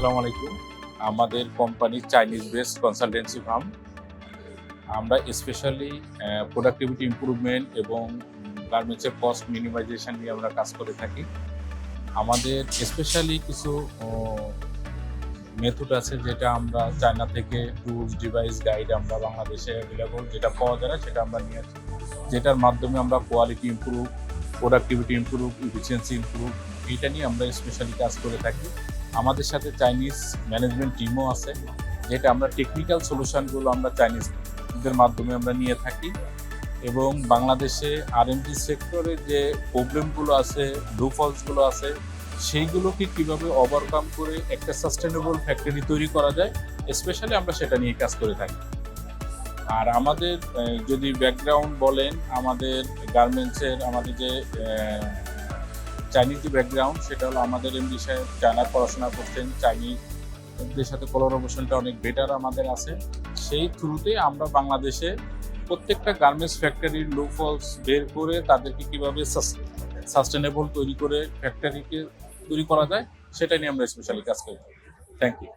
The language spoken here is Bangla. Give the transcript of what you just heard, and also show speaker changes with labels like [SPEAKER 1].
[SPEAKER 1] আসসালামু আলাইকুম। আমাদের company Chinese based consultancy firm. আমরা স্পেশালি প্রোডাক্টিভিটি ইমপ্রুভমেন্ট এবং গার্মেন্টসের কস্ট মিনিমাইজেশন নিয়ে আমরা কাজ করে থাকি। আমাদের স্পেশালি কিছু মেথড আছে যেটা আমরা চায়না থেকে টুলস, ডিভাইস, গাইড আমরা বাংলাদেশে অ্যাভেলেবল যেটা পাওয়া যায় না সেটা আমরা নিয়ে আসি। যেটার মাধ্যমে আমরা quality improve, productivity improve, efficiency improve এইটা নিয়ে আমরা স্পেশালি কাজ করে থাকি। আমাদের সাথে চাইনিজ ম্যানেজমেন্ট টিমও আছে, যেটা আমরা টেকনিক্যাল সলিউশনগুলো আমরা চাইনিজদের মাধ্যমে আমরা নিয়ে থাকি এবং বাংলাদেশে আর&ডি সেক্টরে যে প্রবলেমগুলো আছে, লুপহোলসগুলো আছে সেইগুলোকে কীভাবে ওভারকাম করে একটা সাস্টেনেবল ফ্যাক্টরি তৈরি করা যায়, স্পেশালি আমরা সেটা নিয়ে কাজ করে থাকি। আর আমাদের যদি ব্যাকগ্রাউন্ড বলেন, আমাদের গার্মেন্টসের আমাদের যে চাইনিজ যে ব্যাকগ্রাউন্ড সেটা হলো আমাদের এমডি সাহেব চায়নায় পড়াশোনা করতেন, চাইনিজদের সাথে কোলাবোরেশনটা অনেক বেটার আমাদের আছে। সেই থ্রুতে আমরা বাংলাদেশে প্রত্যেকটা গার্মেন্টস ফ্যাক্টরির লুপহোলস বের করে তাদেরকে কীভাবে সাস্টেনেবল তৈরি করে ফ্যাক্টরিকে তৈরি করা যায় সেটা নিয়ে আমরা স্পেশালি কাজ করি। Thank you.